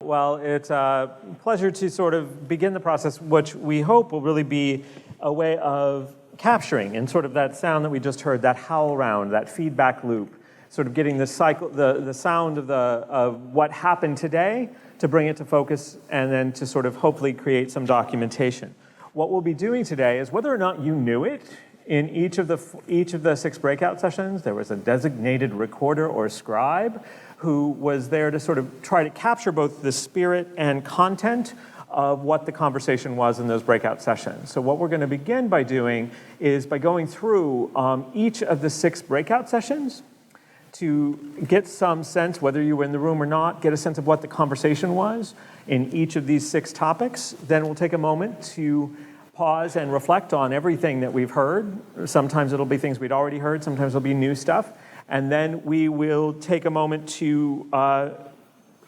Well, it's a pleasure to sort of begin the process, which we hope will really be a way of capturing and sort of that sound that we just heard, that howl round, that feedback loop, sort of getting the cycle, the sound of what happened today to bring it to focus and then to sort of hopefully create some documentation. What we'll be doing today is whether or not you knew it, in each of the 6 breakout sessions, there was a designated recorder or scribe who was there to sort of try to capture both the spirit and content of what the conversation was in those breakout sessions. So what we're going to begin by doing is by going through each of the 6 breakout sessions to get some sense, whether you were in the room or not, get a sense of what the conversation was in each of these 6 topics. Then we'll take a moment to pause and reflect on everything that we've heard. Sometimes it'll be things we'd already heard, sometimes it'll be new stuff. And then we will take a moment to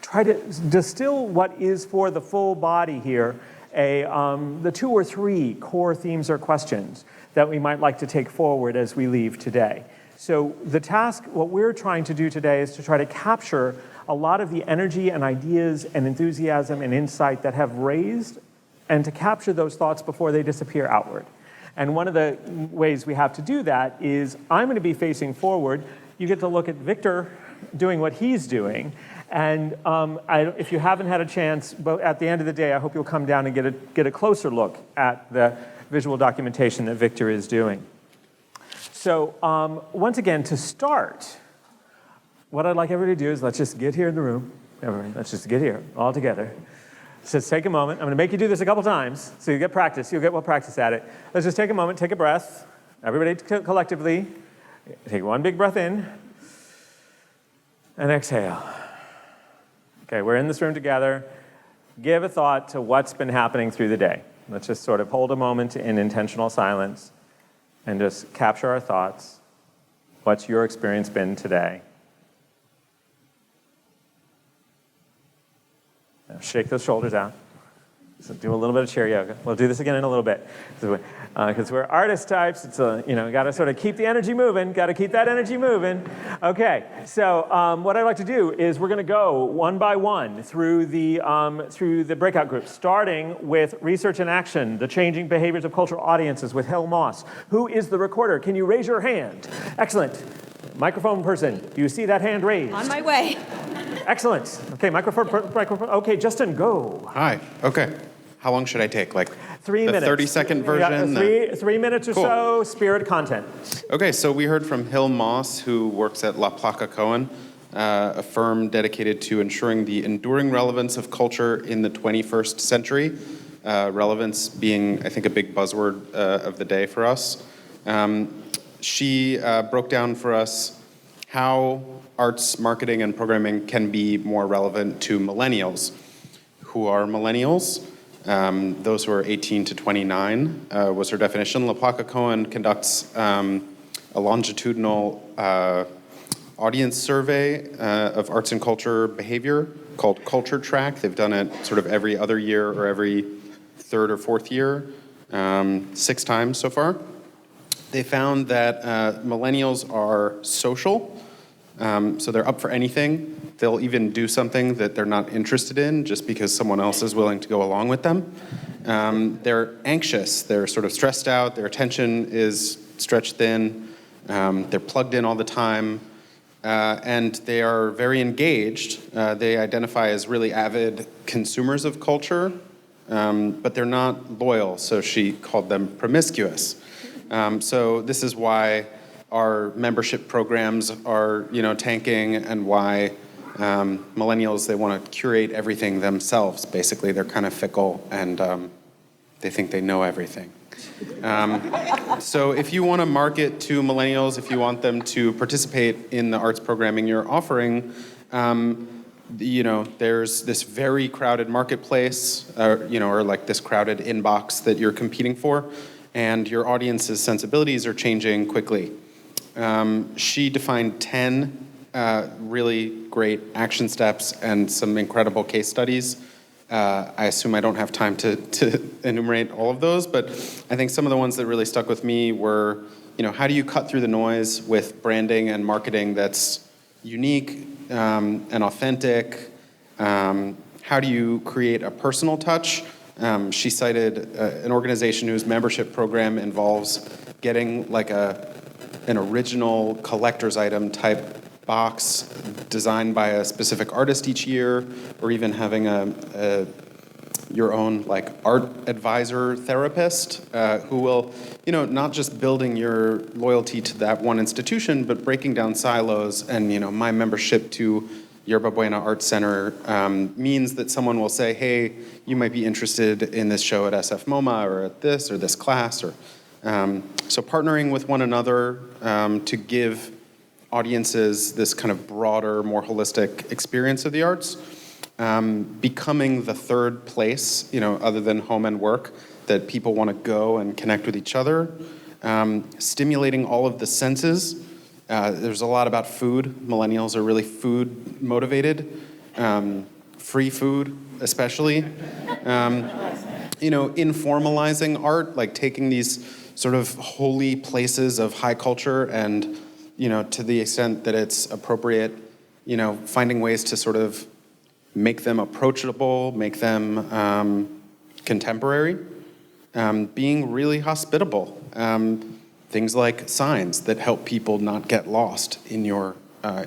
try to distill what is for the full body here, the 2 or 3 core themes or questions that we might like to take forward as we leave today. So the task, what we're trying to do today is to try to capture a lot of the energy and ideas and enthusiasm and insight that have raised and to capture those thoughts before they disappear outward. And one of the ways we have to do that is I'm going to be facing forward. You get to look at Victor doing what he's doing. And if you haven't had a chance, but at the end of the day, I hope you'll come down and get a closer look at the visual documentation that Victor is doing. So once again, to start, what I'd like everybody to do is let's just get here in the room. Everybody, let's just get here all together. So let's take a moment. I'm going to make you do this a couple times so you get practice. You'll get well practice at it. Let's just take a moment, take a breath. Everybody collectively, take one big breath in and exhale. Okay, we're in this room together. Give a thought to what's been happening through the day. Let's just sort of hold a moment in intentional silence and just capture our thoughts. What's your experience been today? Now shake those shoulders out. So do a little bit of chair yoga. We'll do this again in a little bit. Because we're artist types, it's got to sort of keep the energy moving, got to keep that energy moving. Okay, so what I'd like to do is we're going to go one by one through the breakout groups, starting with research and action, the changing behaviors of cultural audiences with Hill Moss. Who is the recorder? Can you raise your hand? Excellent. Microphone person, do you see that hand raised? On my way. Excellent. Okay, microphone. Okay, Justin, go. Hi. Okay. How long should I take? Like 3 minutes. 30-second version? Yeah, 3 minutes or Cool. so, spirit content. Okay, so we heard from Hill Moss, who works at La Placa Cohen, a firm dedicated to ensuring the enduring relevance of culture in the 21st century. Relevance being, I think, a big buzzword of the day for us. She broke down for us how arts, marketing, and programming can be more relevant to millennials. Who are millennials? Those who are 18 to 29 was her definition. La Placa Cohen conducts a longitudinal audience survey of arts and culture behavior called Culture Track. They've done it sort of every other year or every 3rd or 4th year, 6 times so far. They found that millennials are social. So they're up for anything. They'll even do something that they're not interested in just because someone else is willing to go along with them. They're anxious. They're sort of stressed out. Their attention is stretched thin. They're plugged in all the time. And they are very engaged. They identify as really avid consumers of culture, but they're not loyal. So she called them promiscuous. So this is why our membership programs are, tanking, and why millennials, they want to curate everything themselves. Basically, they're kind of fickle, and they think they know everything. So if you want to market to millennials, if you want them to participate in the arts programming you're offering, there's this very crowded marketplace, or like this crowded inbox that you're competing for, and your audience's sensibilities are changing quickly. She defined 10 really great action steps and some incredible case studies. I assume I don't have time to enumerate all of those, but I think some of the ones that really stuck with me were, how do you cut through the noise with branding and marketing that's unique and authentic, how do you create a personal touch? She cited an organization whose membership program involves getting like an original collector's item type box designed by a specific artist each year, or even having your own like art advisor therapist who will, not just building your loyalty to that one institution, but breaking down silos. And my membership to Yerba Buena Arts Center means that someone will say, hey, you might be interested in this show at SF MoMA or at this or this class. Or so partnering with one another to give audiences this kind of broader, more holistic experience of the arts, becoming the third place, other than home and work, that people want to go and connect with each other, stimulating all of the senses. There's a lot about food. Millennials are really food motivated, free food especially. Informalizing art, like taking these sort of holy places of high culture and, to the extent that it's appropriate, finding ways to sort of make them approachable, make them contemporary, being really hospitable. Things like signs that help people not get lost in your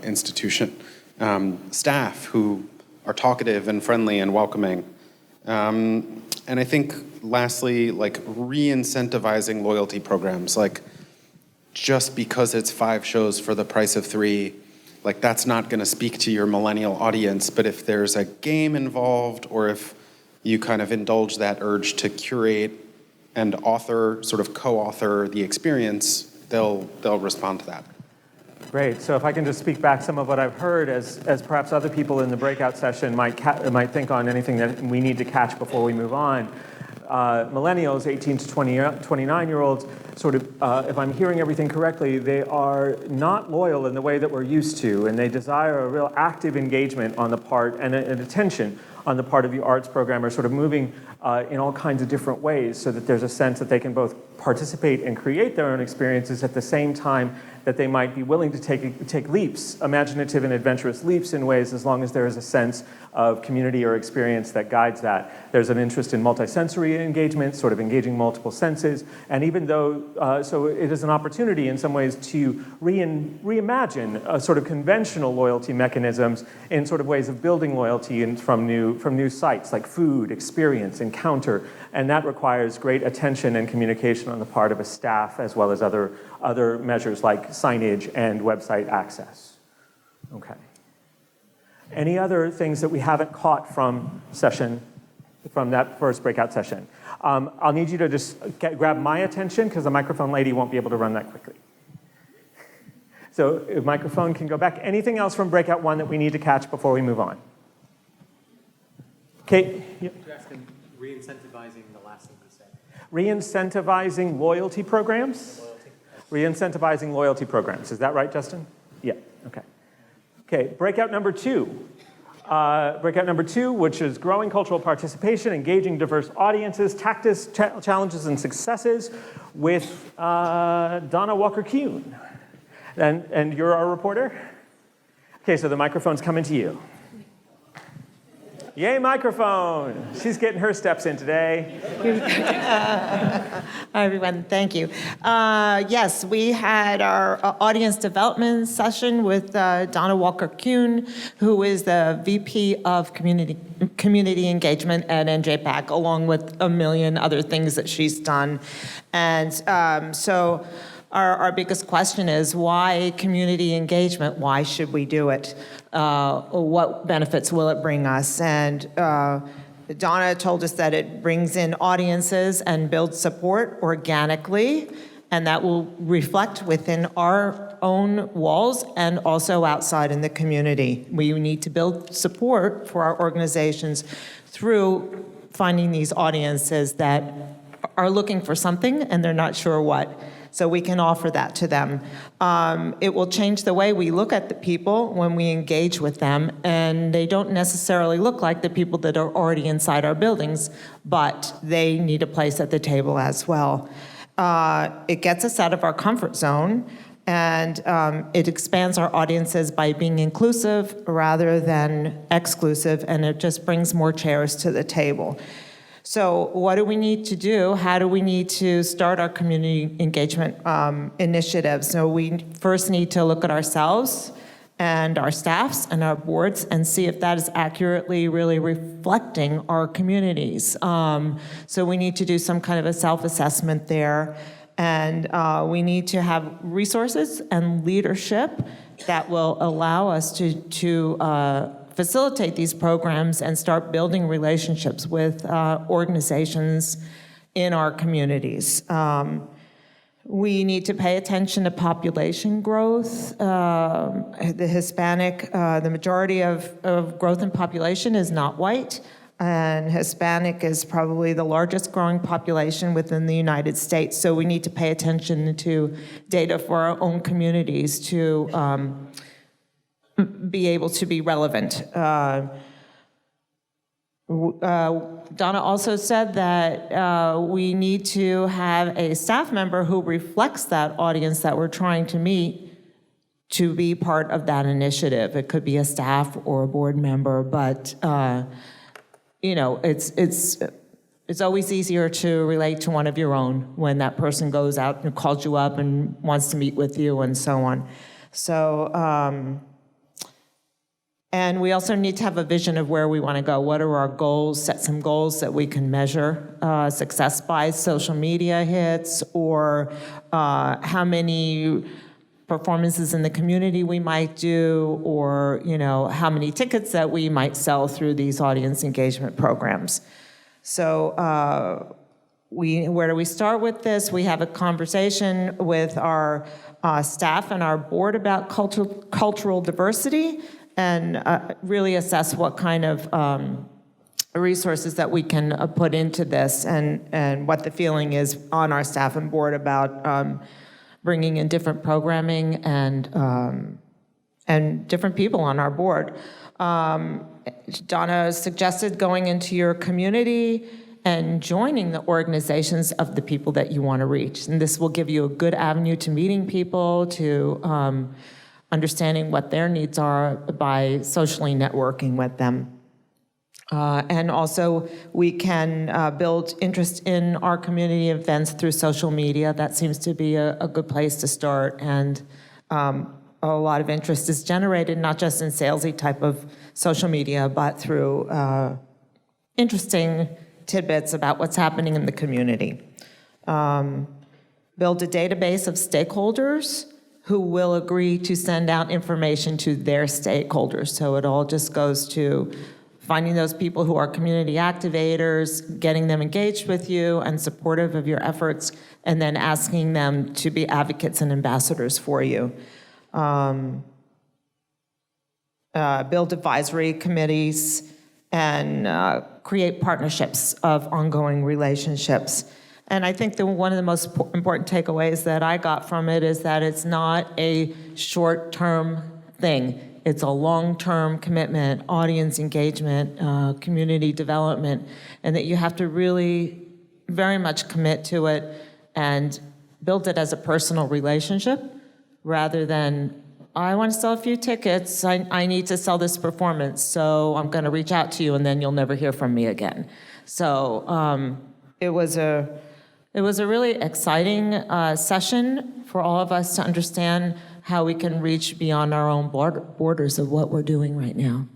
institution. Staff who are talkative and friendly and welcoming. And I think lastly, like re-incentivizing loyalty programs. Like just because it's 5 shows for the price of 3, like that's not gonna speak to your millennial audience, but if there's a game involved or if you kind of indulge that urge to curate and author, sort of co-author the experience, they'll respond to that. Great. So if I can just speak back some of what I've heard as perhaps other people in the breakout session might think on anything that we need to catch before we move on. Millennials, 18 to 29-year-olds, sort of, if I'm hearing everything correctly, they are not loyal in the way that we're used to, and they desire a real active engagement on the part and attention on the part of the arts programmer, sort of moving in all kinds of different ways so that there's a sense that they can both participate and create their own experiences at the same time that they might be willing to take leaps, imaginative and adventurous leaps in ways, as long as there is a sense of community or experience that guides that. There's an interest in multisensory engagement, sort of engaging multiple senses, and even though, so it is an opportunity in some ways to reimagine a sort of conventional loyalty mechanisms in sort of ways of building loyalty from new sites like food, experience, encounter, and that requires great attention and communication on the part of a staff as well as other measures like signage and website access. Okay. Any other things that we haven't caught from that first breakout session? I'll need you to just grab my attention because the microphone lady won't be able to run that quickly. So if microphone can go back. Anything else from breakout 1 that we need to catch before we move on? Okay. Yep. Re-incentivizing the last thing you said. Re-incentivizing loyalty programs? Re-incentivizing loyalty programs. Is that right, Justin? Yeah, okay. Okay, breakout number 2. Breakout number 2, which is growing cultural participation, engaging diverse audiences, tactics, challenges, and successes with Donna Walker-Kuhn. And you're our reporter? Okay, so the microphone's coming to you. Yay, microphone. She's getting her steps in today. Hi, everyone. Thank you. Yes, we had our audience development session with Donna Walker-Kuhn, who is the VP of Community Engagement at NJPAC, along with a million other things that she's done. And so our biggest question is, why community engagement? Why should we do it? What benefits will it bring us? And Donna told us that it brings in audiences and builds support organically, and that will reflect within our own walls and also outside in the community. We need to build support for our organizations through finding these audiences that are looking for something and they're not sure what. So we can offer that to them. It will change the way we look at the people when we engage with them, and they don't necessarily look like the people that are already inside our buildings, but they need a place at the table as well. It gets us out of our comfort zone, And it expands our audiences by being inclusive rather than exclusive, and it just brings more chairs to the table. So what do we need to do? How do we need to start our community engagement initiatives? So we first need to look at ourselves and our staffs and our boards and see if that is accurately really reflecting our communities. So we need to do some kind of a self-assessment there. And we need to have resources and leadership that will allow us to facilitate these programs and start building relationships with organizations in our communities. We need to pay attention to population growth. The Hispanic, the majority of growth in population is not white, and Hispanic is probably the largest growing population within the United States. So we need to pay attention to data for our own communities to be able to be relevant. Donna also said that we need to have a staff member who reflects that audience that we're trying to meet to be part of that initiative. It could be a staff or a board member, but it's always easier to relate to one of your own when that person goes out and calls you up and wants to meet with you and so on. So, and we also need to have a vision of where we want to go. What are our goals? Set some goals that we can measure success by, social media hits, or how many performances in the community we might do, or how many tickets that we might sell through these audience engagement programs. So where do we start with this? We have a conversation with our staff and our board about cultural diversity, and really assess what kind of resources that we can put into this, and what the feeling is on our staff and board about bringing in different programming and different people on our board. Donna suggested going into your community and joining the organizations of the people that you want to reach. And this will give you a good avenue to meeting people, to understanding what their needs are by socially networking with them. And also, we can build interest in our community events through social media. That seems to be a good place to start. And a lot of interest is generated, not just in salesy type of social media, but through interesting tidbits about what's happening in the community. Build a database of stakeholders who will agree to send out information to their stakeholders. So it all just goes to finding those people who are community activators, getting them engaged with you and supportive of your efforts, and then asking them to be advocates and ambassadors for you. Build advisory committees and create partnerships of ongoing relationships. And I think one of the most important takeaways that I got from it is that it's not a short-term thing. It's a long-term commitment, audience engagement, community development, and that you have to really very much commit to it and build it as a personal relationship rather than, I want to sell a few tickets, I need to sell this performance, so I'm going to reach out to you and then you'll never hear from me again. So it was a really exciting session for all of us to understand how we can reach beyond our own borders of what we're doing right now.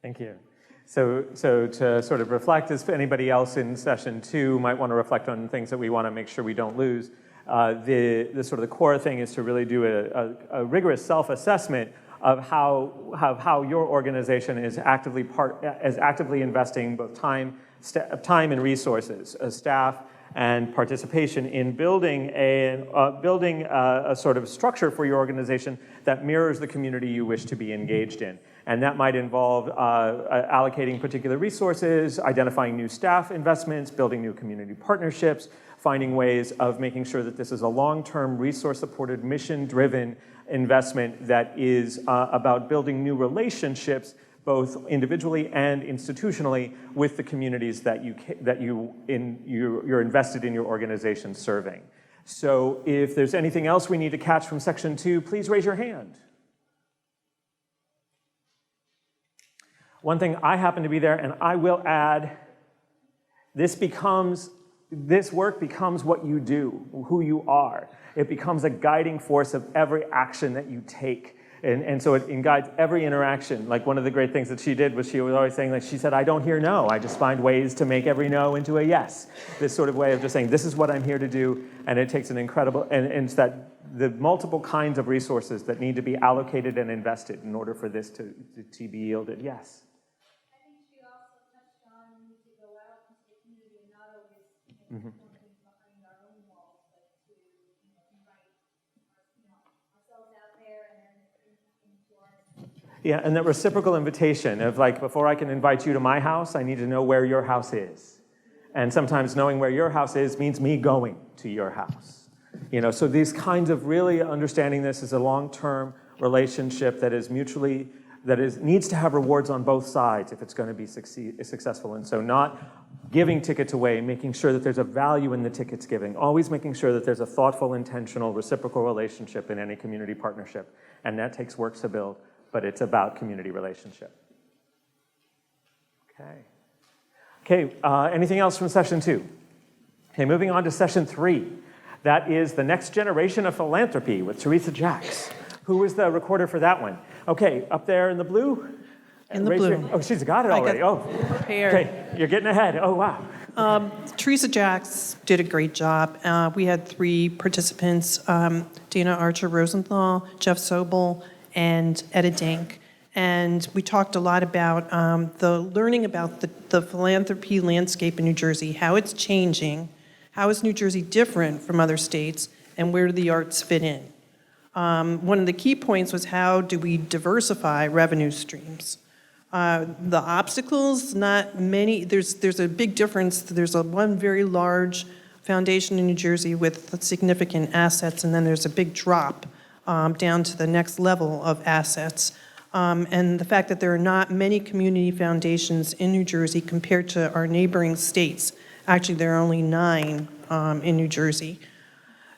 Thank you. So to sort of reflect, as anybody else in session 2 might want to reflect on things that we want to make sure we don't lose, the sort of the core thing is to really do a rigorous self-assessment of how your organization is actively investing both time and resources, staff, and participation in building a sort of structure for your organization that mirrors the community you wish to be engaged in. And that might involve allocating particular resources, identifying new staff investments, building new community partnerships, finding ways of making sure that this is a long-term, resource-supported, mission-driven investment that is about building new relationships both individually and institutionally with the communities that you're invested in your organization serving. So if there's anything else we need to catch from section 2, please raise your hand. One thing, I happen to be there, and I will add, this work becomes what you do, who you are. It becomes a guiding force of every action that you take. And so it guides every interaction. Like one of the great things that she did was she was always saying, like she said, I don't hear no. I just find ways to make every no into a yes. This sort of way of just saying, this is what I'm here to do. And it takes an incredible, and it's that the multiple kinds of resources that need to be allocated and invested in order for this to be yielded. Yes. I think she also touched on we need to go out into the community and not always working behind our own walls, but to invite ourselves out there and then into our. Yeah, and that reciprocal invitation of like, before I can invite you to my house, I need to know where your house is. And sometimes knowing where your house is means me going to your house. So these kinds of really understanding this as a long-term relationship that is mutually, needs to have rewards on both sides if it's going to be successful. And so not giving tickets away, making sure that there's a value in the tickets giving, always making sure that there's a thoughtful, intentional, reciprocal relationship in any community partnership. And that takes work to build, but it's about community relationship. Okay, anything else from session 2? Okay, moving on to session 3. That is the next generation of philanthropy with Teresa Jacks. Who was the recorder for that one? Okay, up there in the blue? In the blue. Oh, she's got it already. Prepared. Okay, you're getting ahead. Oh, wow. Teresa Jacks did a great job. We had 3 participants, Dana Archer Rosenthal, Jeff Sobel, and Etta Dink. And we talked a lot about learning about the philanthropy landscape in New Jersey, how it's changing, how is New Jersey different from other states, and where do the arts fit in. One of the key points was how do we diversify revenue streams. The obstacles, not many. There's a big difference. There's one very large foundation in New Jersey with significant assets, and then there's a big drop down to the next level of assets. And the fact that there are not many community foundations in New Jersey compared to our neighboring states. Actually, there are only 9 in New Jersey.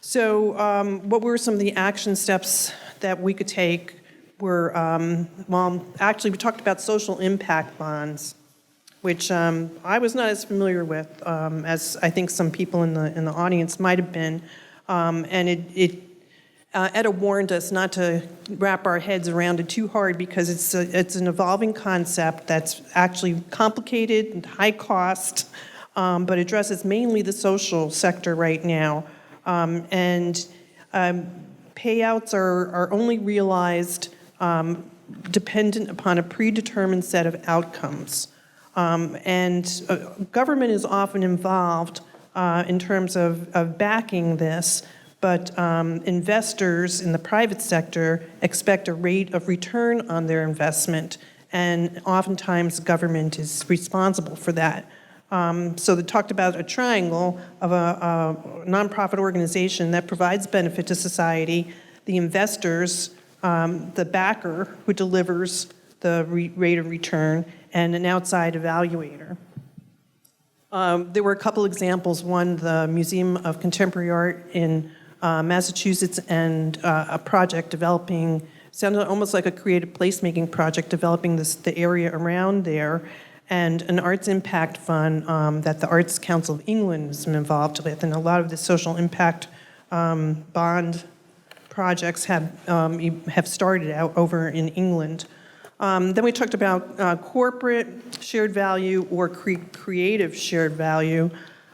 So what were some of the action steps that we could take were, actually we talked about social impact bonds, which I was not as familiar with as I think some people in the audience might have been. And Etta warned us not to wrap our heads around it too hard because it's an evolving concept that's actually complicated and high cost, but addresses mainly the social sector right now. And payouts are only realized dependent upon a predetermined set of outcomes. And government is often involved in terms of backing this, but investors in the private sector expect a rate of return on their investment, and oftentimes government is responsible for that. So they talked about a triangle of a nonprofit organization that provides benefit to society, the investors, the backer who delivers the rate of return, and an outside evaluator. There were a couple examples. One, the Museum of Contemporary Art in Massachusetts, and a project developing, sounded almost like a creative placemaking project, developing the area around there, and an arts impact fund that the Arts Council of England has been involved with. And a lot of the social impact bond projects have started out over in England. Then we talked about corporate shared value or creative shared value.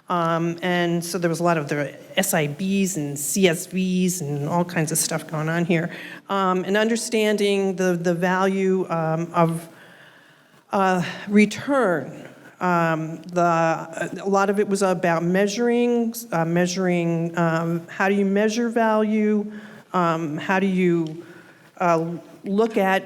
And so there was a lot of the SIBs and CSVs and all kinds of stuff going on here. And understanding the value of return. A lot of it was about measuring how do you measure value, how do you look at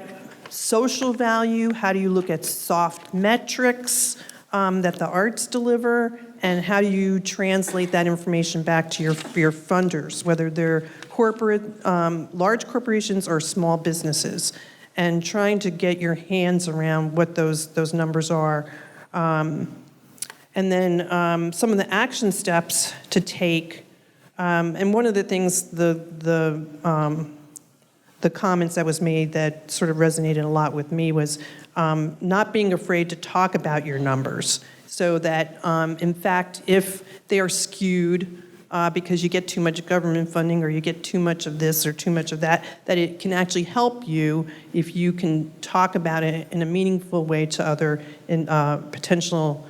social value, how do you look at soft metrics that the arts deliver, and how do you translate that information back to your funders, whether they're corporate, large corporations or small businesses, and trying to get your hands around what those numbers are. And then some of the action steps to take And one of the things, the comments that was made that sort of resonated a lot with me was not being afraid to talk about your numbers, so that, in fact, if they are skewed because you get too much government funding or you get too much of this or too much of that, that it can actually help you if you can talk about it in a meaningful way to other potential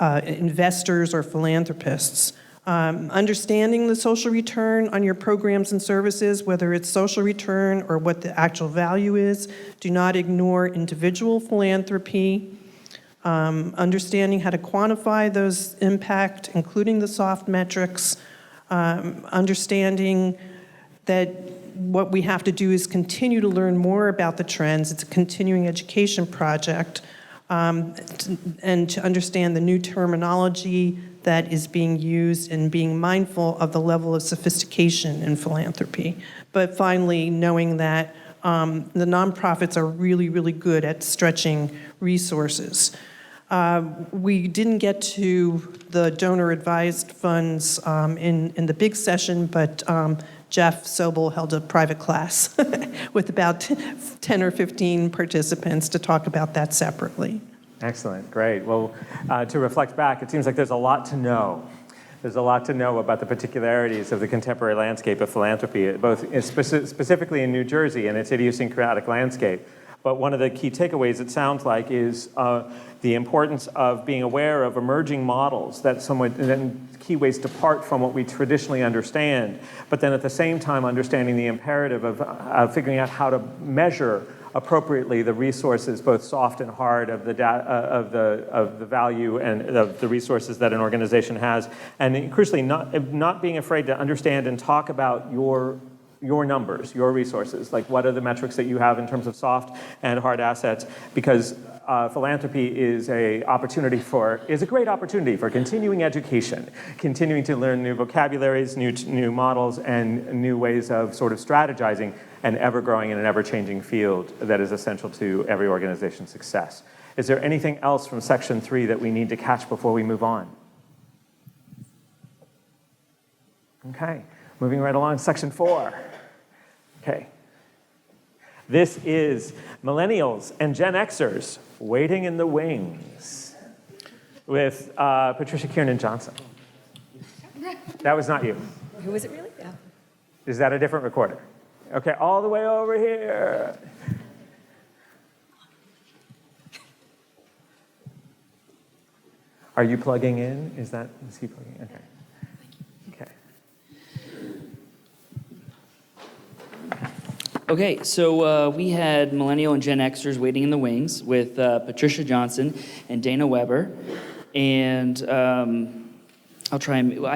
investors or philanthropists. Understanding the social return on your programs and services, whether it's social return or what the actual value is. Do not ignore individual philanthropy. Understanding how to quantify those impact, including the soft metrics. Understanding that what we have to do is continue to learn more about the trends. It's a continuing education project. And to understand the new terminology that is being used and being mindful of the level of sophistication in philanthropy. But finally, knowing that the nonprofits are really, really good at stretching resources. We didn't get to the donor-advised funds in the big session, but Jeff Sobel held a private class with about 10 or 15 participants to talk about that separately. Excellent, great. Well, to reflect back, it seems like there's a lot to know. There's a lot to know about the particularities of the contemporary landscape of philanthropy, both specifically in New Jersey and its idiosyncratic landscape. But one of the key takeaways, it sounds like, is the importance of being aware of emerging models that in key ways depart from what we traditionally understand, but then at the same time understanding the imperative of figuring out how to measure appropriately the resources, both soft and hard, of the value and of the resources that an organization has, and crucially not being afraid to understand and talk about your numbers, your resources, like what are the metrics that you have in terms of soft and hard assets, because philanthropy is a great opportunity for continuing education, continuing to learn new vocabularies, new models, and new ways of sort of strategizing and ever-growing in an ever-changing field that is essential to every organization's success. Is there anything else from section 3 that we need to catch before we move on? Okay, moving right along, section 4. Okay. This is Millennials and Gen Xers waiting in the wings with Patricia Kiernan Johnson. That was not you. Who was it really? Yeah. Is that a different recorder? Okay, all the way over here. Are you plugging in? Is he plugging in? Okay. Okay, so we had Millennial and Gen Xers waiting in the wings with Patricia Johnson and Dana Weber. And I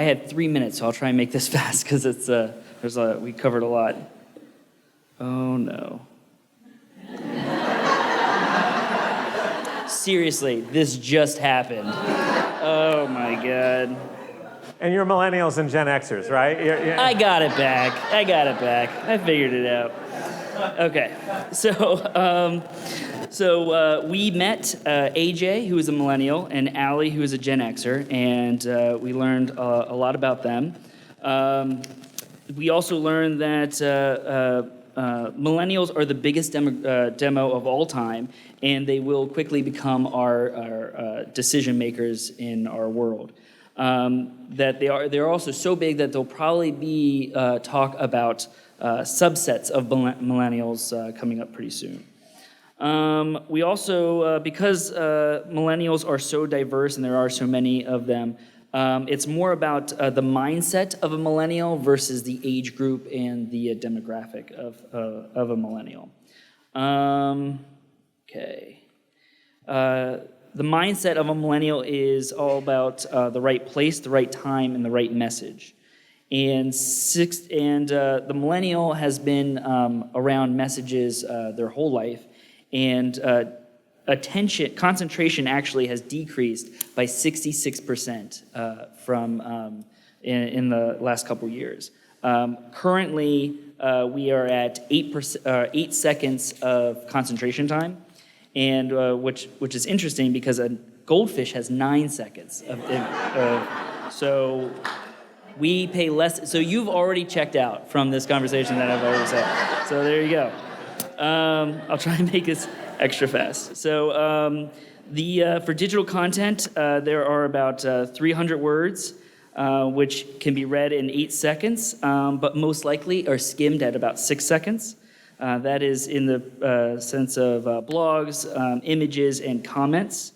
had 3 minutes, so I'll try and make this fast because we covered a lot. Oh no. Seriously, this just happened. Oh my God. And you're Millennials and Gen Xers, right? I got it back. I figured it out. Okay, so we met AJ, who is a Millennial, and Allie, who is a Gen Xer, and we learned a lot about them. We also learned that Millennials are the biggest demo of all time, and they will quickly become our decision makers in our world. That they're also so big that there'll probably be talk about subsets of millennials coming up pretty soon. We also, because millennials are so diverse and there are so many of them, it's more about the mindset of a millennial versus the age group and the demographic of a millennial. Okay. The mindset of a millennial is all about the right place, the right time, and the right message. And the millennial has been around messages their whole life, and concentration actually has decreased by 66% from in the last couple years. Currently, we are at 8 seconds of concentration time, and which is interesting because a goldfish has 9 seconds. So We pay less. So you've already checked out from this conversation that I've already said. So there you go. I'll try and make this extra fast. So for digital content, there are about 300 words, which can be read in 8 seconds, but most likely are skimmed at about 6 seconds. That is in the sense of blogs, images, and comments.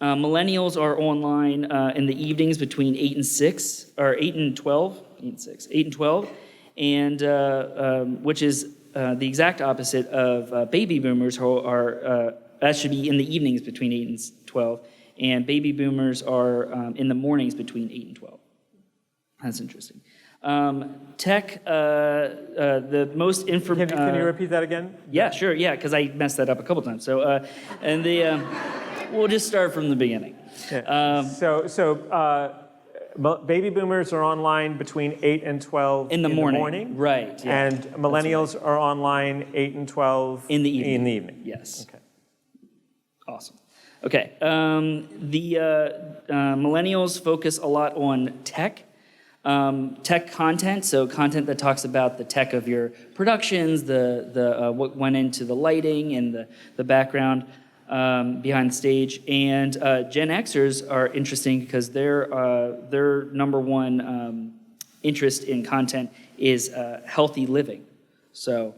Millennials are online in the evenings between 8 and 6, or 8 and 12, 8 and 6, 8 and 12, and which is the exact opposite of baby boomers, who are, that should be in the evenings between 8 and 12, and baby boomers are in the mornings between 8 and 12. That's interesting. Tech, the most information. Can you repeat that again? Yeah, sure. Yeah, because I messed that up a couple times. So, and the we'll just start from the beginning. Yeah. Baby boomers are online between 8 and 12 in the morning. Right. Yeah. And millennials are online 8 and 12 in the evening. In the evening. Yes. Okay. Awesome. Okay. Millennials focus a lot on tech. Tech content, so content that talks about the tech of your productions, the what went into the lighting and the background behind the stage. And Gen Xers are interesting because their number one interest in content is healthy living. So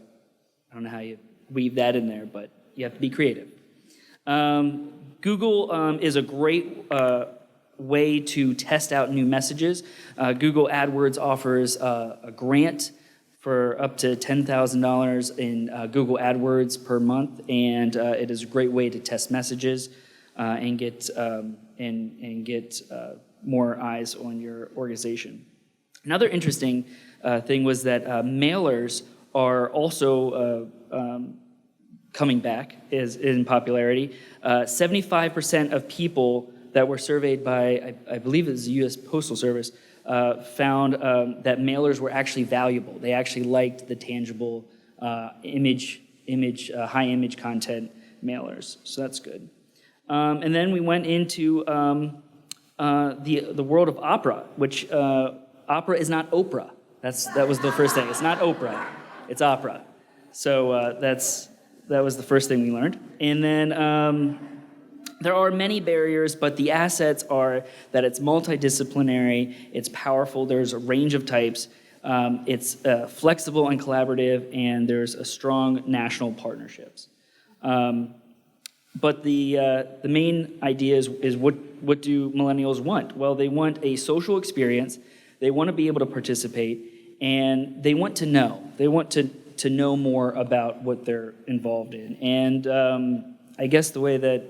I don't know how you weave that in there, but you have to be creative. Google is a great way to test out new messages. Google AdWords offers a grant for up to $10,000 in Google AdWords per month, and it is a great way to test messages and get more eyes on your organization. Another interesting thing was that mailers are also coming back in popularity. 75% of people that were surveyed by, I believe it was the U.S. Postal Service, found that mailers were actually valuable. They actually liked the tangible high image content mailers. So that's good. And then we went into the world of opera, which opera is not Oprah. That was the first thing. It's not Oprah. It's opera. So that was the first thing we learned. And then there are many barriers, but the assets are that it's multidisciplinary, it's powerful, there's a range of types, it's flexible and collaborative, and there's a strong national partnerships. But the main idea is what do millennials want? Well, they want a social experience, they want to be able to participate, and they want to know. They want to know more about what they're involved in. And I guess the way that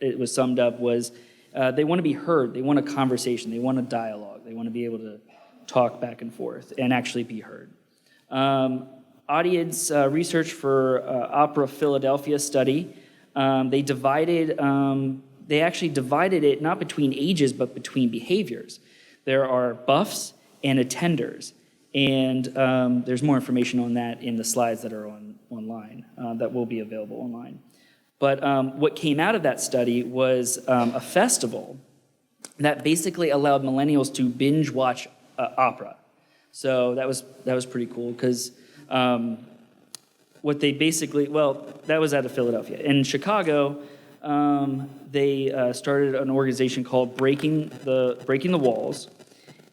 it was summed up was they want to be heard, they want a conversation, they want a dialogue, they want to be able to talk back and forth and actually be heard. Audience research for Opera Philadelphia study, they actually divided it not between ages but between behaviors. There are buffs and attenders, and there's more information on that in the slides that are online, that will be available online. But what came out of that study was a festival that basically allowed millennials to binge watch opera. So that was pretty cool because what they basically, that was out of Philadelphia. In Chicago, they started an organization called Breaking the Walls.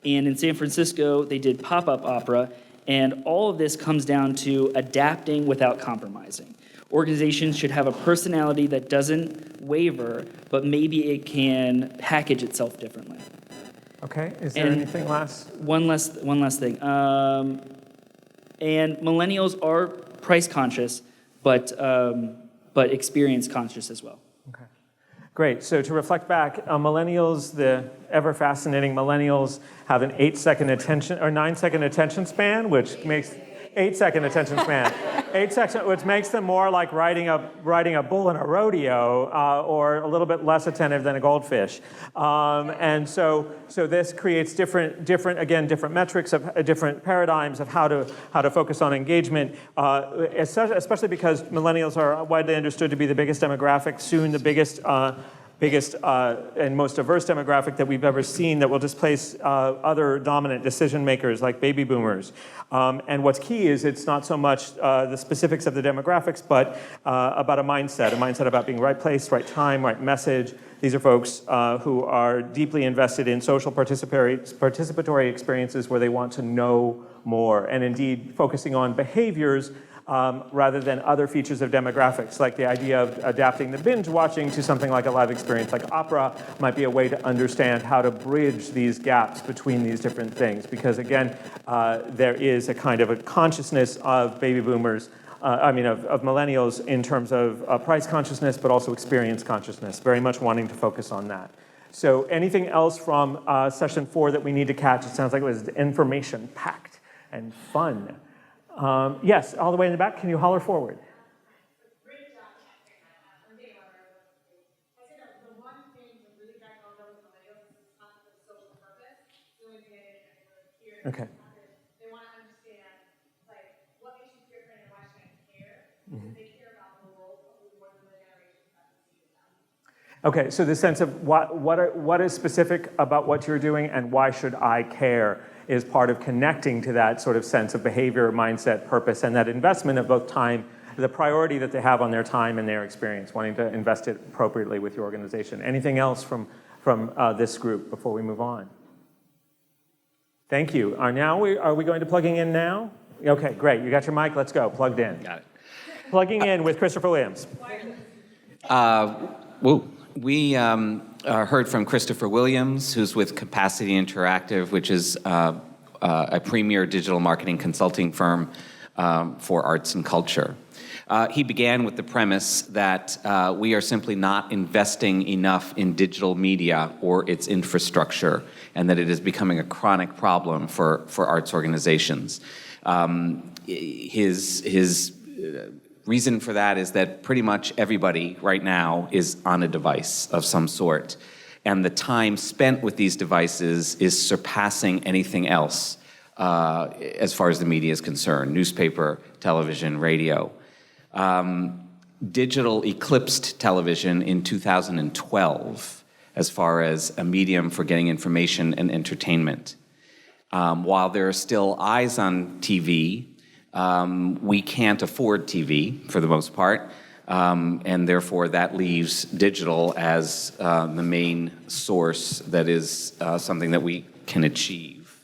And in San Francisco, they did pop-up opera. And all of this comes down to adapting without compromising. Organizations should have a personality that doesn't waver, but maybe it can package itself differently. Okay, is there anything last? One last thing. And millennials are price conscious, but experience conscious as well. Okay, great. So to reflect back, millennials, the ever fascinating millennials, have an 8-second attention or 9-second attention span, which makes 8-second attention span. 8 seconds, which makes them more like riding a bull in a rodeo, or a little bit less attentive than a goldfish. And so this creates different metrics of different paradigms of how to focus on engagement, especially because millennials are widely understood to be the biggest demographic, soon the biggest biggest and most diverse demographic that we've ever seen that will displace other dominant decision makers like baby boomers. And what's key is it's not so much the specifics of the demographics, but about a mindset about being right place, right time, right message. These are folks who are deeply invested in social participatory experiences where they want to know more, and indeed focusing on behaviors rather than other features of demographics, like the idea of adapting the binge watching to something like a live experience like opera might be a way to understand how to bridge these gaps between these different things. Because again, there is a kind of a consciousness of baby boomers, of millennials in terms of price consciousness, but also experience consciousness, very much wanting to focus on that. So anything else from session 4 that we need to catch? It sounds like it was information-packed and fun. Yes, all the way in the back. Can you holler forward? Great job, Captain. One thing I said the one thing to really back on those millennials is this concept of social purpose. The only thing I didn't hear. Okay. They want to understand, like, what makes you different and why should I care? Because they care about the world more than the generations that we see with them. Okay, so the sense of what is specific about what you're doing and why should I care is part of connecting to that sort of sense of behavior, mindset, purpose, and that investment of both time, the priority that they have on their time and their experience, wanting to invest it appropriately with your organization. Anything else from this group before we move on? Thank you. Are we going to plugging in now? Okay, great. You got your mic. Let's go. Plugged in. Got it. Plugging in with Christopher Williams. We heard from Christopher Williams, who's with Capacity Interactive, which is a premier digital marketing consulting firm for arts and culture. He began with the premise that we are simply not investing enough in digital media or its infrastructure, and that it is becoming a chronic problem for arts organizations. His reason for that is that pretty much everybody right now is on a device of some sort, and the time spent with these devices is surpassing anything else as far as the media is concerned: newspaper, television, radio. Digital eclipsed television in 2012 as far as a medium for getting information and entertainment. While there are still eyes on TV, we can't afford TV for the most part, and therefore that leaves digital as the main source that is something that we can achieve.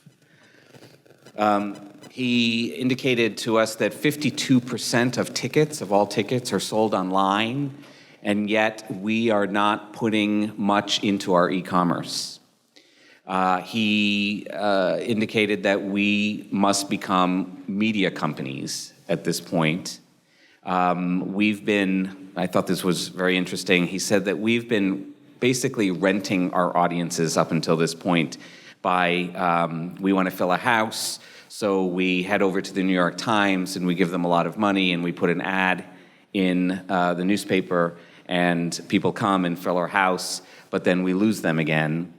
He indicated to us that 52% of all tickets are sold online, and yet we are not putting much into our e-commerce. He indicated that we must become media companies at this point. I thought this was very interesting. He said that we've been basically renting our audiences up until this point by, we want to fill a house, so we head over to the New York Times and we give them a lot of money and we put an ad in the newspaper and people come and fill our house, but then we lose them again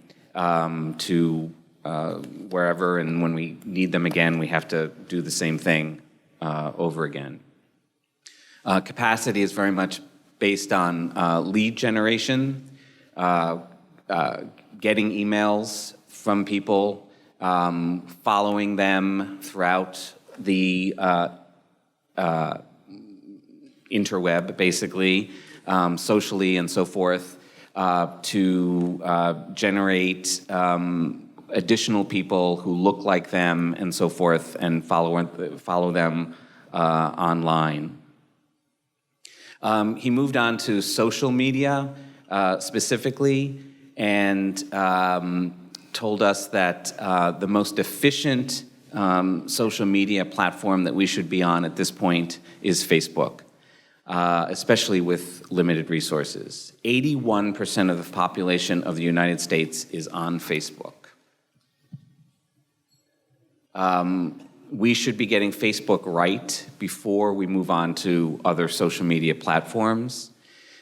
to wherever, and when we need them again, we have to do the same thing over again. Capacity is very much based on lead generation, getting emails from people, following them throughout the interweb, basically, socially and so forth, to generate additional people who look like them and so forth, and follow them online. He moved on to social media specifically, and told us that the most efficient social media platform that we should be on at this point is Facebook, especially with limited resources. 81% of the population of the United States is on Facebook. We should be getting Facebook right before we move on to other social media platforms.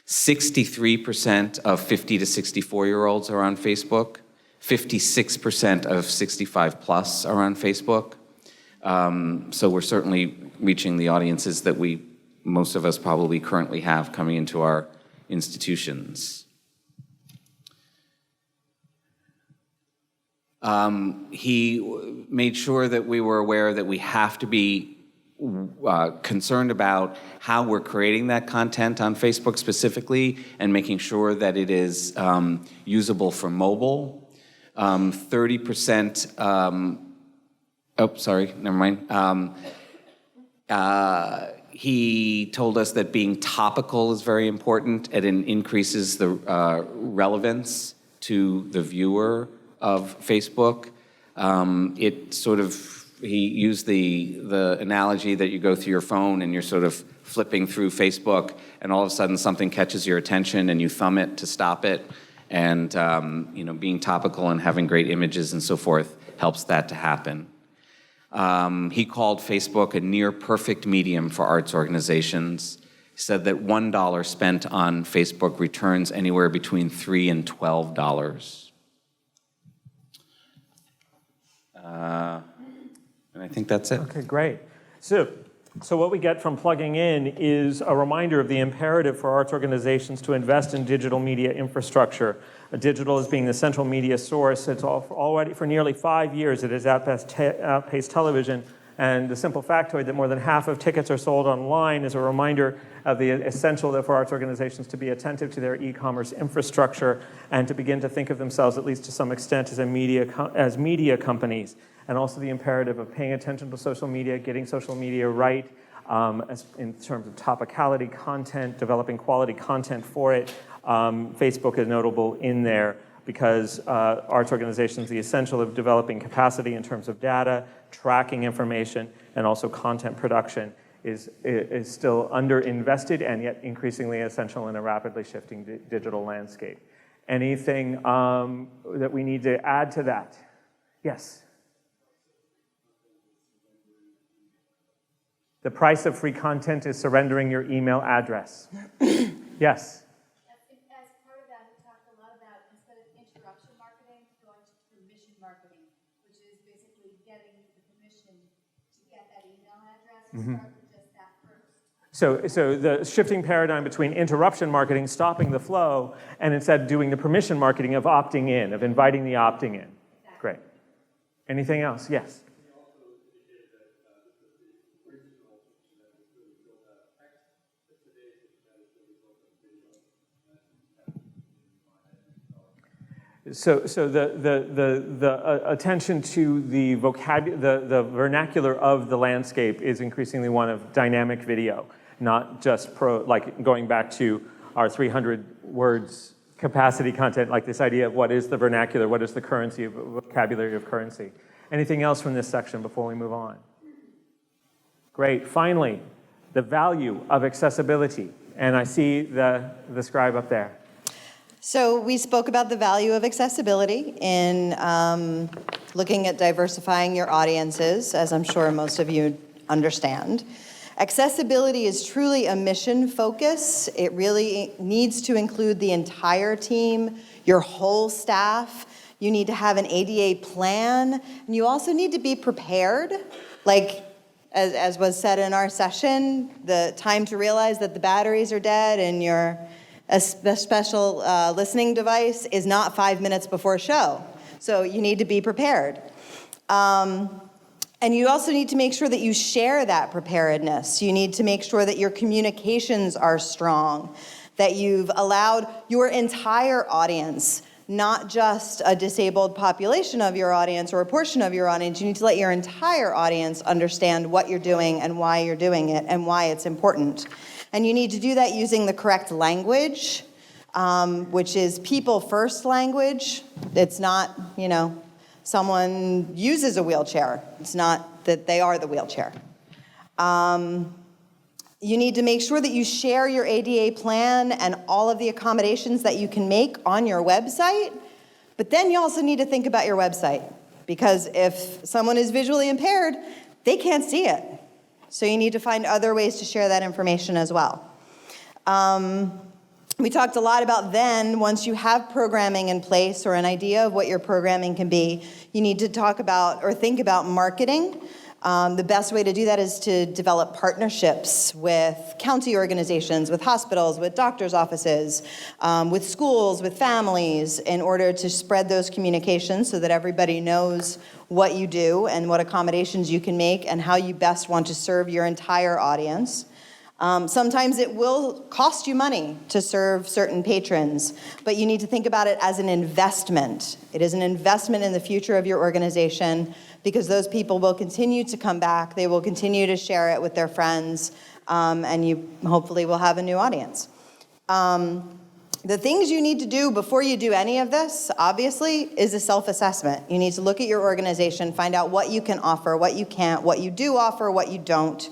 63% of 50 to 64-year-olds are on Facebook. 56% of 65 plus are on Facebook. So we're certainly reaching the audiences that most of us probably currently have coming into our institutions. He made sure that we were aware that we have to be concerned about how we're creating that content on Facebook specifically and making sure that it is usable for mobile. 30%, oh, sorry, never mind. He told us that being topical is very important and it increases the relevance to the viewer of Facebook. He used the analogy that you go through your phone and you're sort of flipping through Facebook and all of a sudden something catches your attention and you thumb it to stop it. And being topical and having great images and so forth helps that to happen. He called Facebook a near-perfect medium for arts organizations. He said that $1 spent on Facebook returns anywhere between $3 and $12. And I think that's it. Okay, great. So what we get from plugging in is a reminder of the imperative for arts organizations to invest in digital media infrastructure. Digital as being the central media source. It's already, for nearly 5 years, it has outpaced television. And the simple factoid that more than half of tickets are sold online is a reminder of the essential for arts organizations to be attentive to their e-commerce infrastructure and to begin to think of themselves, at least to some extent, as media companies. And also the imperative of paying attention to social media, getting social media right, in terms of topicality content, developing quality content for it. Facebook is notable in there because arts organizations, the essential of developing capacity in terms of data, tracking information, and also content production is still underinvested and yet increasingly essential in a rapidly shifting digital landscape. Anything that we need to add to that? Yes? The price of free content is surrendering your email address. Yes? As part of that, we talked a lot about, instead of interruption marketing, going to permission marketing, which is basically getting the permission to get that email address and start with just that first. So the shifting paradigm between interruption marketing, stopping the flow, and instead doing the permission marketing of opting in, of inviting the opting in. Exactly. Great. Anything else? Yes? So the attention to the the vernacular of the landscape is increasingly one of dynamic video, not just like going back to our 300 words capacity content, like this idea of what is the vernacular, what is the currency, vocabulary of currency. Anything else from this section before we move on? Great. Finally, the value of accessibility. And I see the scribe up there. So we spoke about the value of accessibility in looking at diversifying your audiences, as I'm sure most of you understand. Accessibility is truly a mission focus. It really needs to include the entire team, your whole staff. You need to have an ADA plan, and you also need to be prepared. Like, as was said in our session, the time to realize that the batteries are dead and a special listening device is not 5 minutes before show. So you need to be prepared. And you also need to make sure that you share that preparedness. You need to make sure that your communications are strong, that you've allowed your entire audience, not just a disabled population of your audience or a portion of your audience. You need to let your entire audience understand what you're doing and why you're doing it and why it's important. And you need to do that using the correct language, which is people-first language. It's not, someone uses a wheelchair. It's not that they are the wheelchair. You need to make sure that you share your ADA plan and all of the accommodations that you can make on your website. But then you also need to think about your website, because if someone is visually impaired, they can't see it. So you need to find other ways to share that information as well. We talked a lot about then, once you have programming in place or an idea of what your programming can be, you need to talk about or think about marketing. The best way to do that is to develop partnerships with county organizations, with hospitals, with doctors' offices, with schools, with families, in order to spread those communications so that everybody knows what you do and what accommodations you can make and how you best want to serve your entire audience. Sometimes it will cost you money to serve certain patrons, but you need to think about it as an investment. It is an investment in the future of your organization, because those people will continue to come back, they will continue to share it with their friends, and you hopefully will have a new audience. The things you need to do before you do any of this, obviously, is a self-assessment. You need to look at your organization, find out what you can offer, what you can't, what you do offer, what you don't.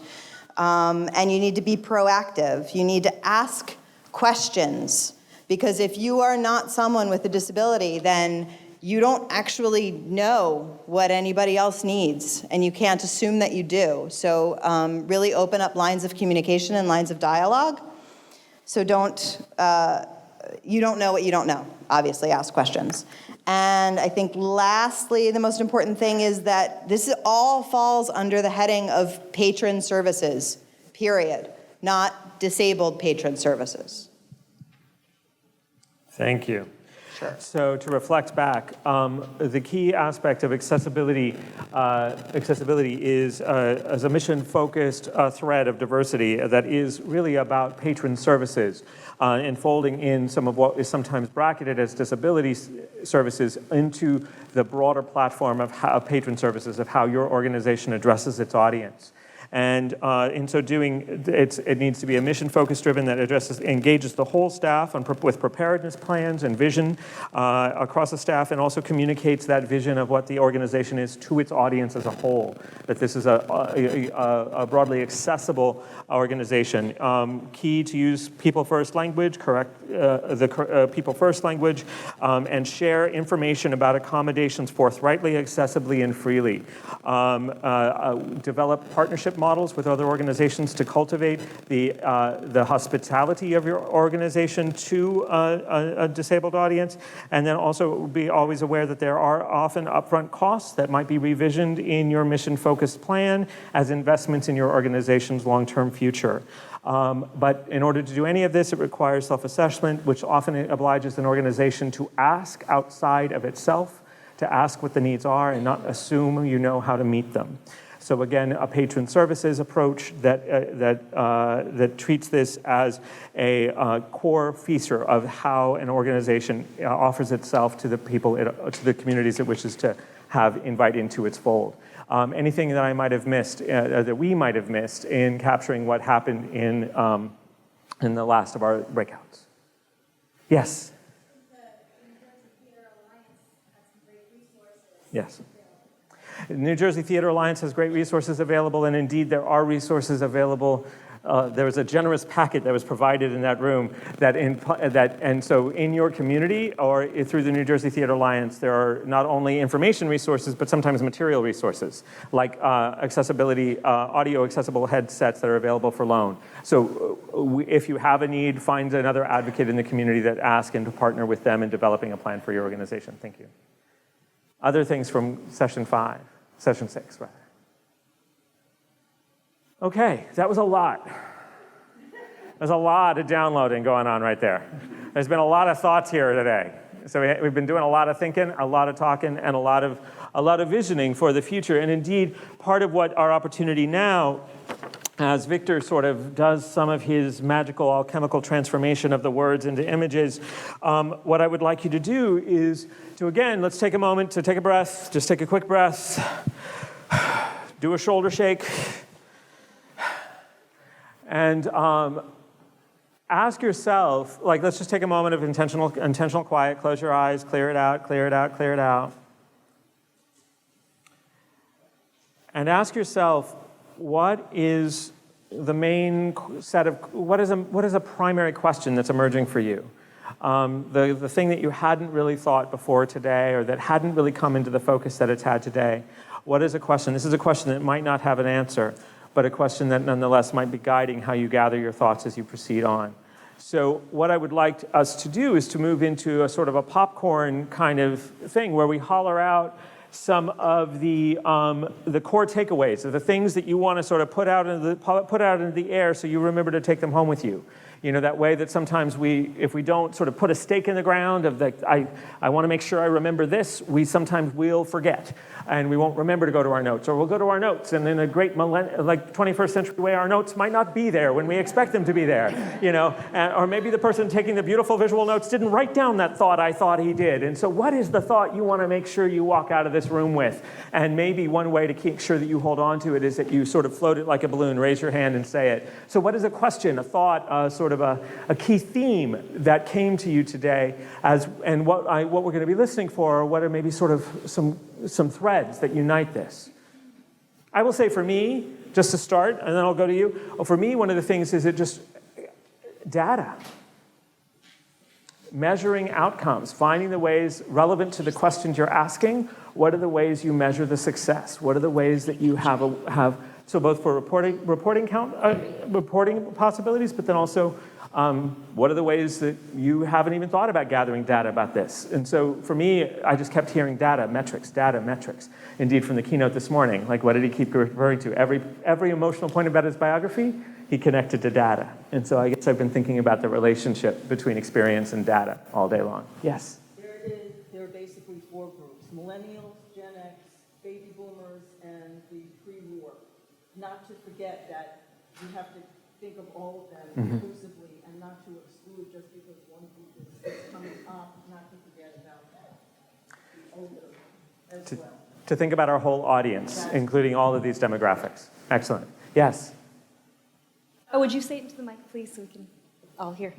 And you need to be proactive. You need to ask questions, because if you are not someone with a disability, then you don't actually know what anybody else needs, and you can't assume that you do. So really open up lines of communication and lines of dialogue. So you don't know what you don't know. Obviously, ask questions. And I think lastly, the most important thing is that this all falls under the heading of patron services, period, not disabled patron services. Thank you. Sure. So to reflect back, the key aspect of accessibility is as a mission-focused thread of diversity that is really about patron services, and folding in some of what is sometimes bracketed as disability services into the broader platform of patron services, of how your organization addresses its audience. And in so doing, it needs to be a mission-focused driven that engages the whole staff with preparedness plans and vision across the staff, and also communicates that vision of what the organization is to its audience as a whole, that this is a broadly accessible organization. Key to use people-first language, people-first language, and share information about accommodations forthrightly, accessibly, and freely. Develop partnership models with other organizations to cultivate the hospitality of your organization to a disabled audience, and then also be always aware that there are often upfront costs that might be revisioned in your mission-focused plan as investments in your organization's long-term future. But in order to do any of this, it requires self-assessment, which often obliges an organization to ask outside of itself, to ask what the needs are and not assume you know how to meet them. So again, a patron services approach that treats this as a core feature of how an organization offers itself to the people, to the communities it wishes to invite into its fold. Anything that I might have missed, that we might have missed in capturing what happened in the last of our breakouts? Yes. Yes. The New Jersey Theater Alliance has great resources available, and indeed there are resources available. There was a generous packet that was provided in that room and so in your community or through the New Jersey Theater Alliance, there are not only information resources, but sometimes material resources, like accessibility, audio accessible headsets that are available for loan. So if you have a need, find another advocate in the community that ask and to partner with them in developing a plan for your organization. Thank you. Other things from session 6, rather. Okay, that was a lot. There's a lot of downloading going on right there. There's been a lot of thoughts here today. So we've been doing a lot of thinking, a lot of talking, and a lot of visioning for the future. And indeed, part of what our opportunity now, as Victor sort of does some of his magical alchemical transformation of the words into images, what I would like you to do is to, again, let's take a moment to take a breath, just take a quick breath, do a shoulder shake, and ask yourself, let's just take a moment of intentional quiet, close your eyes, clear it out, clear it out, clear it out. And ask yourself, what is the main set of, what is a primary question that's emerging for you? The thing that you hadn't really thought before today, or that hadn't really come into the focus that it's had today. What is a question? This is a question that might not have an answer, but a question that nonetheless might be guiding how you gather your thoughts as you proceed on. So what I would like us to do is to move into a sort of a popcorn kind of thing where we holler out some of the core takeaways, of the things that you want to sort of put out into the air so you remember to take them home with you. You know, that way that sometimes if we don't sort of put a stake in the ground of I want to make sure I remember this, we sometimes will forget. And we won't remember to go to our notes, or we'll go to our notes, and in a great 21st century way, our notes might not be there when we expect them to be there, you know, or maybe the person taking the beautiful visual notes didn't write down that thought I thought he did. And so what is the thought you want to make sure you walk out of this room with? And maybe one way to keep sure that you hold on to it is that you sort of float it like a balloon, raise your hand and say it. So what is a question, a thought, sort of a key theme that came to you today, and what we're going to be listening for, or what are maybe sort of some threads that unite this? I will say for me, just to start, and then I'll go to you. For me, one of the things is data. Measuring outcomes, finding the ways relevant to the questions you're asking. What are the ways you measure the success? What are the ways that you have so both for reporting possibilities, but then also what are the ways that you haven't even thought about gathering data about this? And so for me, I just kept hearing data, metrics. Indeed, from the keynote this morning, like what did he keep referring to? Every emotional point about his biography, he connected to data. And so I guess I've been thinking about the relationship between experience and data all day long. Yes? There are basically four groups: Millennials, Gen X, Baby Boomers, and the pre-war. Not to forget that you have to think of all of them inclusively, and not to exclude just because one group is coming up, not to forget about the older as well. To think about our whole audience, including all of these demographics. Excellent. Yes? Oh, would you say it into the mic, please, so we can all hear?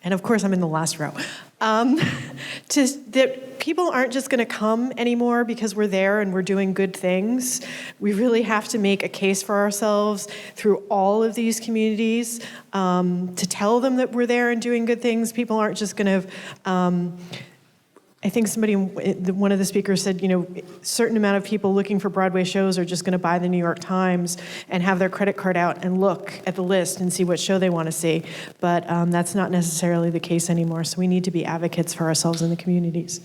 And of course, I'm in the last row. That people aren't just going to come anymore because we're there and we're doing good things. We really have to make a case for ourselves through all of these communities to tell them that we're there and doing good things. People aren't just going to. I think one of the speakers said, you know, a certain amount of people looking for Broadway shows are just going to buy the New York Times and have their credit card out and look at the list and see what show they want to see. But that's not necessarily the case anymore. So we need to be advocates for ourselves in the communities.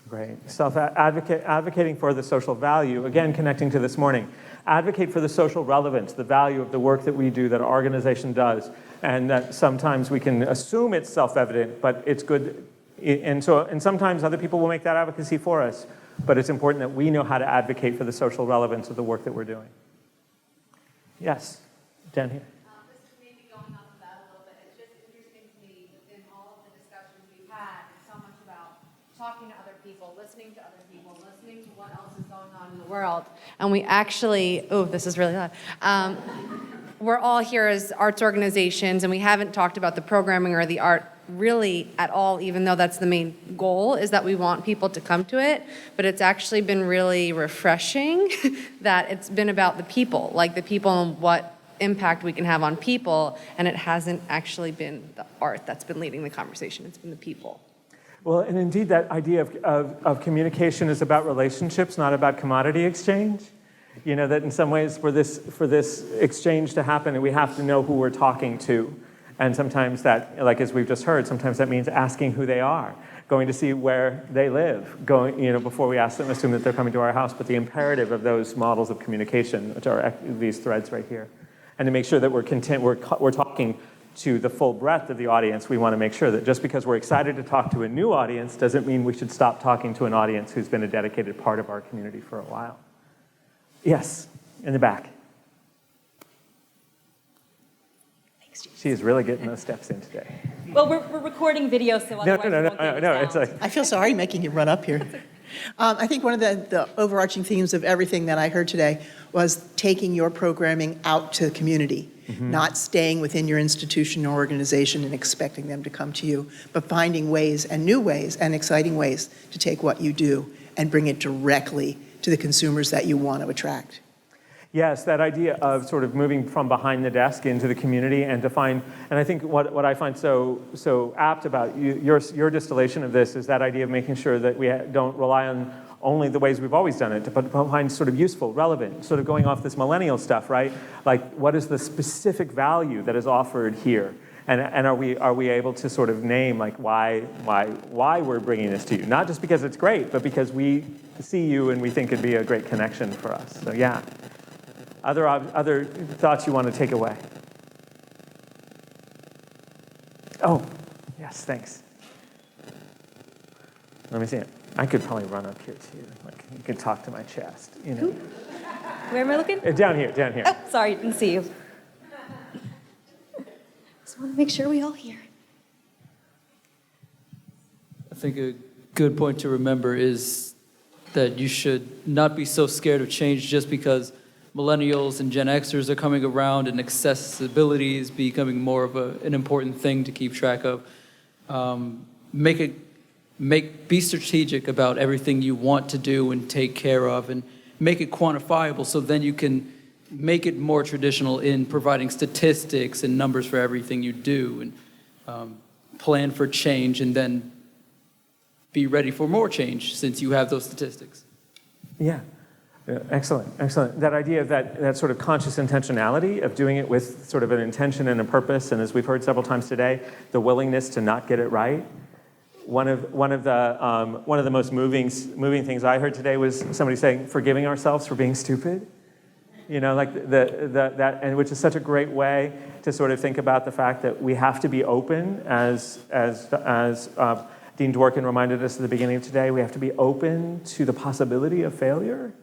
Great. Advocating for the social value, again, connecting to this morning. Advocate for the social relevance, the value of the work that we do, that our organization does, and that sometimes we can assume it's self-evident, but it's good. And sometimes other people will make that advocacy for us, but it's important that we know how to advocate for the social relevance of the work that we're doing. Yes, down here. This is maybe going off of that a little bit. It's just interesting to me within all of the discussions we've had, it's so much about talking to other people, listening to other people, listening to what else is going on in the world. And we actually, this is really loud. We're all here as arts organizations, and we haven't talked about the programming or the art really at all, even though that's the main goal, is that we want people to come to it. But it's actually been really refreshing that it's been about the people, like the people and what impact we can have on people, and it hasn't actually been the art that's been leading the conversation, it's been the people. Well, and indeed that idea of communication is about relationships, not about commodity exchange. You know, that in some ways for this exchange to happen, we have to know who we're talking to. And sometimes that, like as we've just heard, sometimes that means asking who they are, going to see where they live, before we ask them, assume that they're coming to our house, but the imperative of those models of communication, which are these threads right here. And to make sure that we're talking to the full breadth of the audience, we want to make sure that just because we're excited to talk to a new audience doesn't mean we should stop talking to an audience who's been a dedicated part of our community for a while. Yes, in the back. She is really getting those steps in today. Well, we're recording video, so otherwise we won't get No. It's like I feel sorry making you run up here. I think one of the overarching themes of everything that I heard today was taking your programming out to the community, not staying within your institution or organization and expecting them to come to you, but finding ways and new ways and exciting ways to take what you do and bring it directly to the consumers that you want to attract. Yes, that idea of sort of moving from behind the desk into the community and to find, and I think what I find so apt about your distillation of this is that idea of making sure that we don't rely on only the ways we've always done it, but find sort of useful, relevant, sort of going off this millennial stuff, right? Like, what is the specific value that is offered here? And are we able to sort of name like why we're bringing this to you? Not just because it's great, but because we see you and we think it'd be a great connection for us. So yeah. Other thoughts you want to take away? Oh, yes, thanks. Let me see it. I could probably run up here too. Like you could talk to my chest, you know. Where am I looking? Down here. Oh, sorry, didn't see you. Just want to make sure we all hear. I think a good point to remember is that you should not be so scared of change just because millennials and Gen Xers are coming around and accessibility is becoming more of an important thing to keep track of. Be strategic about everything you want to do and take care of, and make it quantifiable so then you can make it more traditional in providing statistics and numbers for everything you do, and plan for change and then be ready for more change since you have those statistics. Yeah. Excellent. That idea of that sort of conscious intentionality of doing it with sort of an intention and a purpose, and as we've heard several times today, the willingness to not get it right. One of the most moving things I heard today was somebody saying, forgiving ourselves for being stupid. You know, like that, and which is such a great way to sort of think about the fact that we have to be open, as Dean Dworkin reminded us at the beginning of today. We have to be open to the possibility of failure,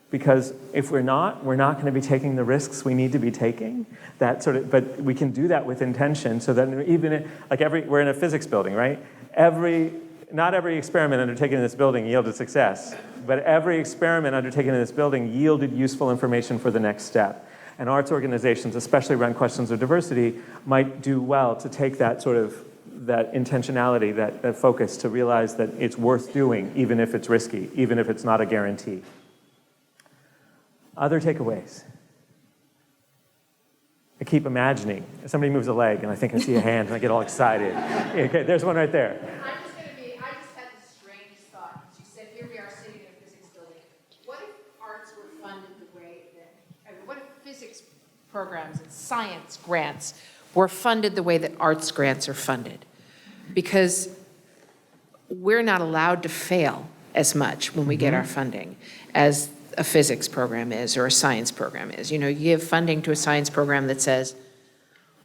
because if we're not going to be taking the risks we need to be taking. But we can do that with intention, so that even we're in a physics building, right? Not every experiment undertaken in this building yielded success, but every experiment undertaken in this building yielded useful information for the next step. And arts organizations, especially around questions of diversity, might do well to take that sort of that intentionality, that focus, to realize that it's worth doing, even if it's risky, even if it's not a guarantee. Other takeaways? I keep imagining. Somebody moves a leg, and I think I see a hand, and I get all excited. Okay, there's one right there. I just had this strange thought. She said, here we are sitting in a physics building. What if arts were funded the way what if physics programs and science grants were funded the way that arts grants are funded? Because we're not allowed to fail as much when we get our funding as a physics program is or a science program is. You know, you give funding to a science program that says,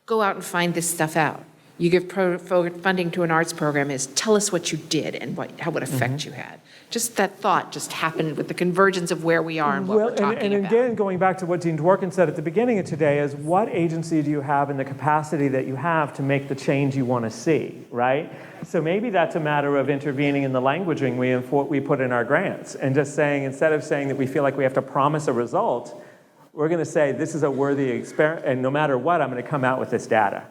go out and find this stuff out. You give funding to an arts program is, tell us what you did and what effect you had. Just that thought just happened with the convergence of where we are and what we're talking and about. again, going back to what Dean Dworkin said at the beginning of today, is what agency do you have and the capacity that you have to make the change you want to see, right? So maybe that's a matter of intervening in the languaging we put in our grants, and just saying, instead of saying that we feel like we have to promise a result, we're going to say this is a worthy experiment, and no matter what, I'm going to come out with this data.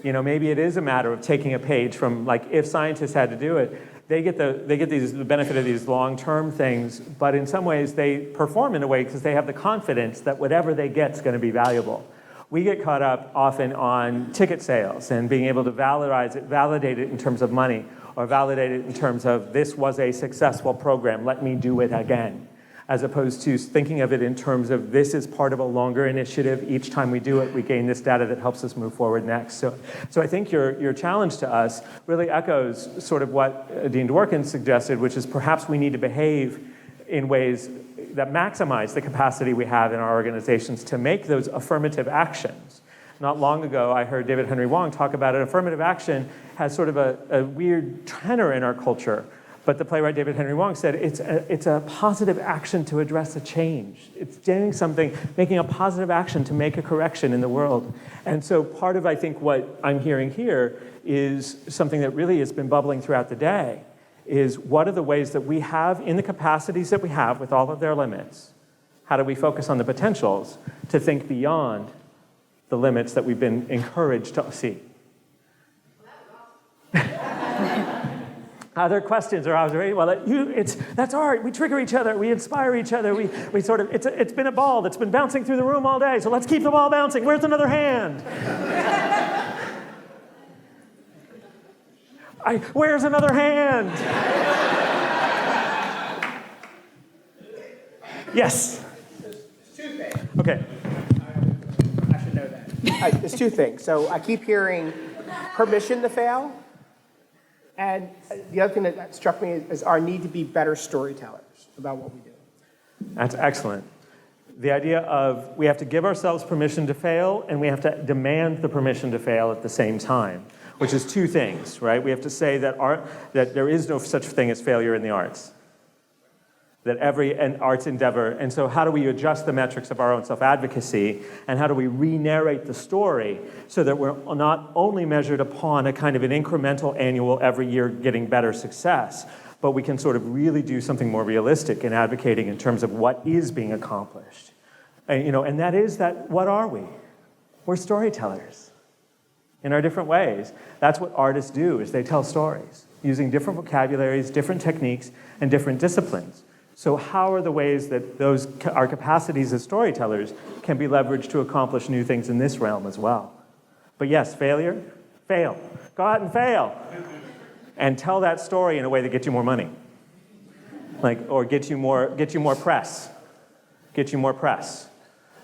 You know, maybe it is a matter of taking a page from, like, if scientists had to do it, they get the benefit of these long-term things, but in some ways they perform in a way because they have the confidence that whatever they get is going to be valuable. We get caught up often on ticket sales and being able to validate it in terms of money, or validate it in terms of this was a successful program, let me do it again, as opposed to thinking of it in terms of this is part of a longer initiative. Each time we do it, we gain this data that helps us move forward next. So I think your challenge to us really echoes sort of what Dean Dworkin suggested, which is perhaps we need to behave in ways that maximize the capacity we have in our organizations to make those affirmative actions. Not long ago, I heard David Henry Wong talk about it. Affirmative action has sort of a weird tenor in our culture. But the playwright David Henry Wong said it's a positive action to address a change. It's doing something, making a positive action to make a correction in the world. And so part of, I think, what I'm hearing here is something that really has been bubbling throughout the day, is what are the ways that we have, in the capacities that we have with all of their limits, how do we focus on the potentials to think beyond the limits that we've been encouraged to see? Other questions or observations? Well, that's art. We trigger each other. We inspire each other. We sort of, it's been a ball that's been bouncing through the room all day, so let's keep the ball bouncing. Where's another hand? Where's another hand? It's Yes. Tuesday. Okay. I should know that. There's two things. So I keep hearing permission to fail. And the other thing that struck me is our need to be better storytellers about what we do. That's excellent. The idea of we have to give ourselves permission to fail, and we have to demand the permission to fail at the same time, which is two things, right? We have to say that that there is no such thing as failure in the arts, that every arts endeavor, and so how do we adjust the metrics of our own self-advocacy, and how do we re-narrate the story so that we're not only measured upon a kind of an incremental annual, every year getting better success, but we can sort of really do something more realistic in advocating in terms of what is being accomplished. And that is that, what are we? We're storytellers in our different ways. That's what artists do, is they tell stories using different vocabularies, different techniques, and different disciplines. So how are the ways that our capacities as storytellers can be leveraged to accomplish new things in this realm as well? But yes, failure, fail. Go out and fail. And tell that story in a way that gets you more money. Or get you more press. Get you more press.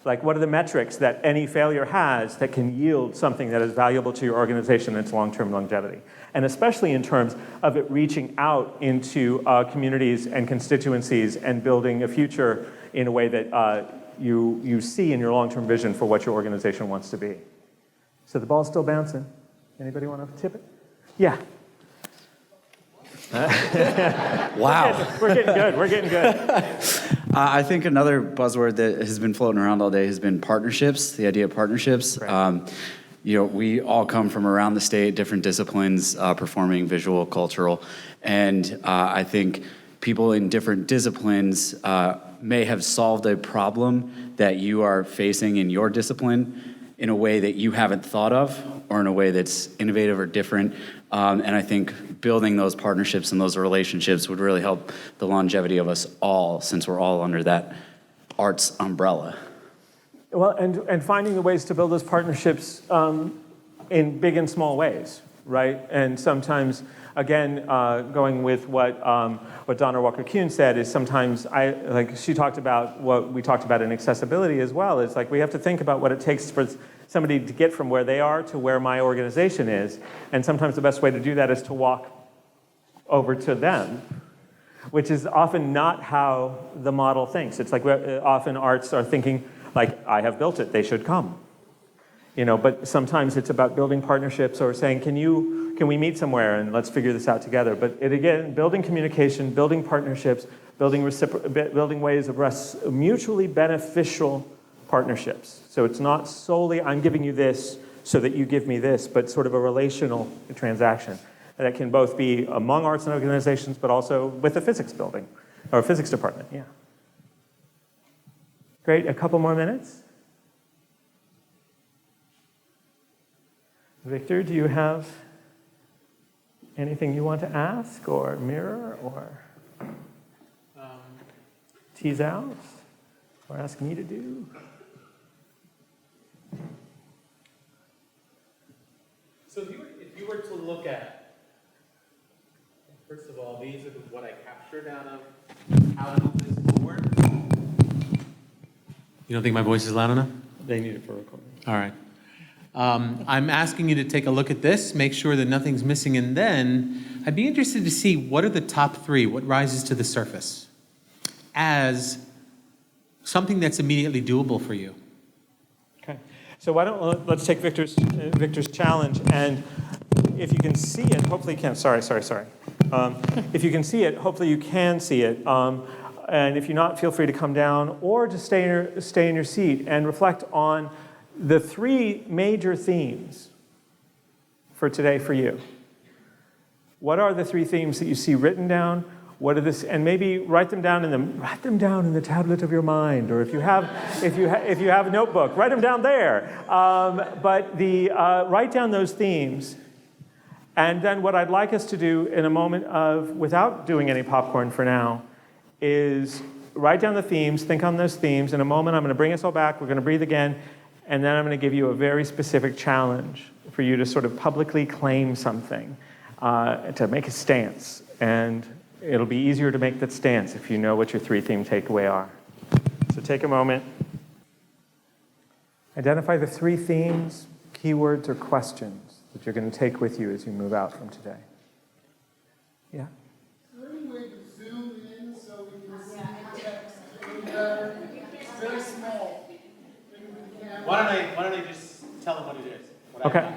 Like, what are the metrics that any failure has that can yield something that is valuable to your organization and its long-term longevity? And especially in terms of it reaching out into communities and constituencies and building a future in a way that you see in your long-term vision for what your organization wants to be. So the ball's still bouncing. Anybody want to tip it? Yeah. Wow. We're getting good. I think another buzzword that has been floating around all day has been partnerships, the idea of partnerships. Right. We all come from around the state, different disciplines, performing, visual, cultural, and I think people in different disciplines may have solved a problem that you are facing in your discipline in a way that you haven't thought of, or in a way that's innovative or different. And I think building those partnerships and those relationships would really help the longevity of us all, since we're all under that arts umbrella. Well, and finding the ways to build those partnerships in big and small ways, right? And sometimes, again, going with what Donna Walker-Kuhn said, is sometimes she talked about what we talked about in accessibility as well. It's like we have to think about what it takes for somebody to get from where they are to where my organization is. And sometimes the best way to do that is to walk over to them, which is often not how the model thinks. It's like often arts are thinking, like, I have built it, they should come. But sometimes it's about building partnerships or saying, can we meet somewhere and let's figure this out together? But again, building communication, building partnerships, building ways of mutually beneficial partnerships. So it's not solely I'm giving you this so that you give me this, but sort of a relational transaction that can both be among arts and organizations, but also with the physics building or physics department. Yeah. Great. A couple more minutes. Victor, do you have anything you want to ask or mirror or tease out or ask me to do? So if you were to look at, first of all, these are what I captured out of how to move this forward. You don't think my voice is loud enough? They need it for recording. All right. I'm asking you to take a look at this, make sure that nothing's missing, and then I'd be interested to see what are the top three, what rises to the surface as something that's immediately doable for you. Okay. So let's take Victor's challenge, and if you can see it, hopefully you can. Sorry. If you can see it, hopefully you can see it. And if you're not, feel free to come down or to stay in your seat and reflect on the three major themes for today for you. What are the three themes that you see written down? What are this? And maybe write them down in the tablet of your mind, or if you have a notebook, write them down there. Write down those themes, and then what I'd like us to do in a moment without doing any popcorn for now, is write down the themes, think on those themes. In a moment, I'm going to bring us all back. We're going to breathe again. And then I'm going to give you a very specific challenge for you to sort of publicly claim something, to make a stance. And it'll be easier to make that stance if you know what your three theme takeaway are. So take a moment. Identify the 3 themes, keywords, or questions that you're going to take with you as you move out from today. Yeah? Is there any way to zoom in so we can see the text a little better? It's very small. Why don't I just tell them what it is? Okay.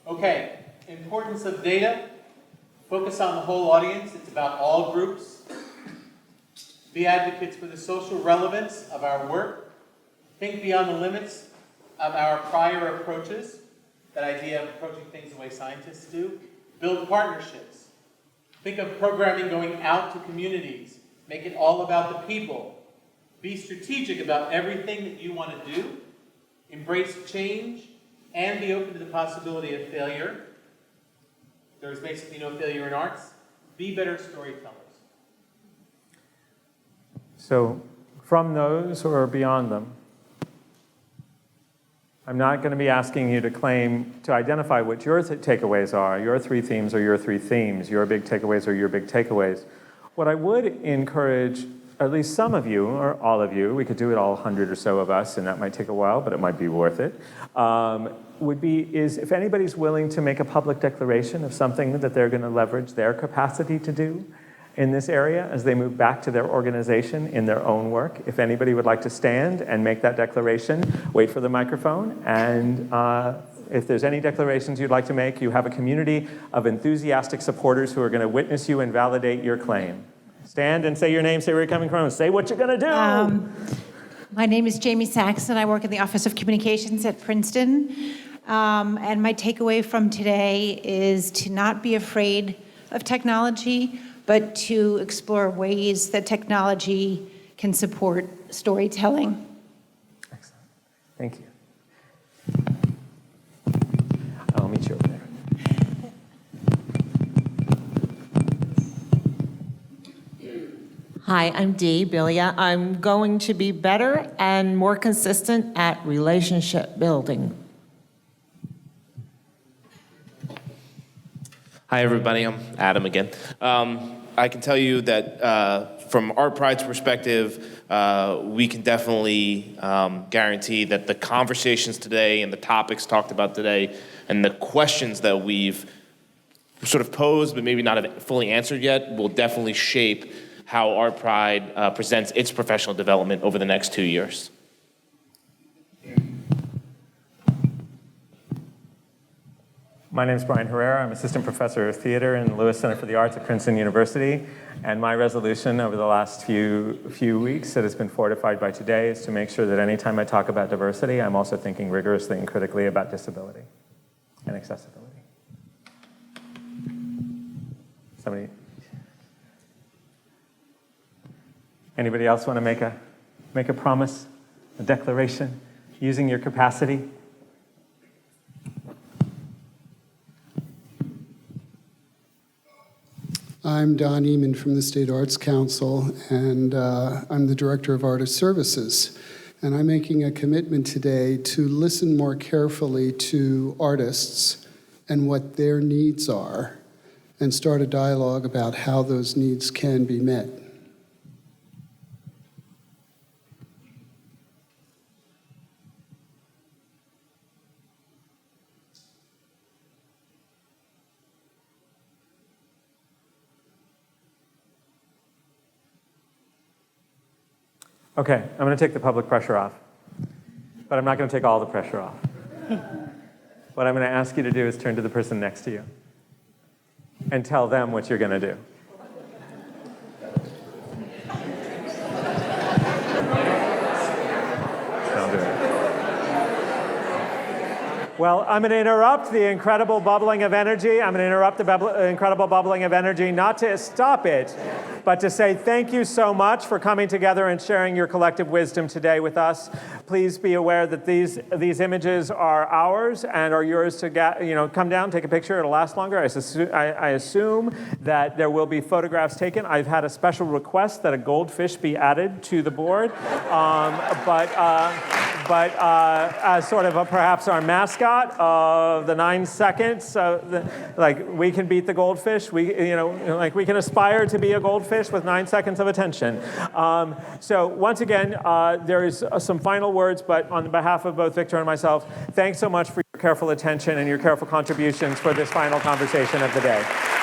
Okay, importance of data. Focus on the whole audience. It's about all groups. Be advocates for the social relevance of our work. Think beyond the limits of our prior approaches. That idea of approaching things the way scientists do. Build partnerships. Think of programming going out to communities. Make it all about the people. Be strategic about everything that you want to do. Embrace change and be open to the possibility of failure. There's basically no failure in arts. Be better storytellers. So from those or beyond them, I'm not going to be asking you to identify what your takeaways are, your 3 themes or your 3 themes, your big takeaways or your big takeaways. What I would encourage at least some of you, or all of you, we could do it all 100 or so of us, and that might take a while, but it might be worth it, is if anybody's willing to make a public declaration of something that they're going to leverage their capacity to do in this area as they move back to their organization in their own work. If anybody would like to stand and make that declaration, wait for the microphone, and if there's any declarations you'd like to make, you have a community of enthusiastic supporters who are going to witness you and validate your claim. Stand and say your name, say where you're coming from, and say what you're going to do. My name is Jamie Saxon. I work in the Office of Communications at Princeton. And my takeaway from today is to not be afraid of technology, but to explore ways that technology can support storytelling. Excellent. Thank you. I'll meet you over there. Hi, I'm Dee Bilia. I'm going to be better and more consistent at relationship building. Hi, everybody. I'm Adam again. I can tell you that from Art Pride's perspective, we can definitely guarantee that the conversations today and the topics talked about today and the questions that we've sort of posed but maybe not have fully answered yet will definitely shape how Art Pride presents its professional development over the next 2 years. My name is Brian Herrera. I'm assistant professor of theater in the Lewis Center for the Arts at Princeton University. And my resolution over the last few weeks that has been fortified by today is to make sure that anytime I talk about diversity, I'm also thinking rigorously and critically about disability and accessibility. Anybody else want to make a promise, a declaration, using your capacity? I'm Don Eamon from the State Arts Council, and I'm the Director of Artist Services. And I'm making a commitment today to listen more carefully to artists and what their needs are, and start a dialogue about how those needs can be met. Okay, I'm going to take the public pressure off, but I'm not going to take all the pressure off. What I'm going to ask you to do is turn to the person next to you and tell them what you're going to do. I'll do it. Well, I'm going to interrupt the incredible bubbling of energy. I'm going to interrupt the incredible bubbling of energy, not to stop it, but to say thank you so much for coming together and sharing your collective wisdom today with us. Please be aware that these images are ours and are yours to come down, take a picture. It'll last longer. I assume that there will be photographs taken. I've had a special request that a goldfish be added to the board, as sort of perhaps our mascot of the 9 seconds, like we can beat the goldfish. We can aspire to be a goldfish with 9 seconds of attention. So once again, there is some final words, but on behalf of both Victor and myself, thanks so much for your careful attention and your careful contributions for this final conversation of the day.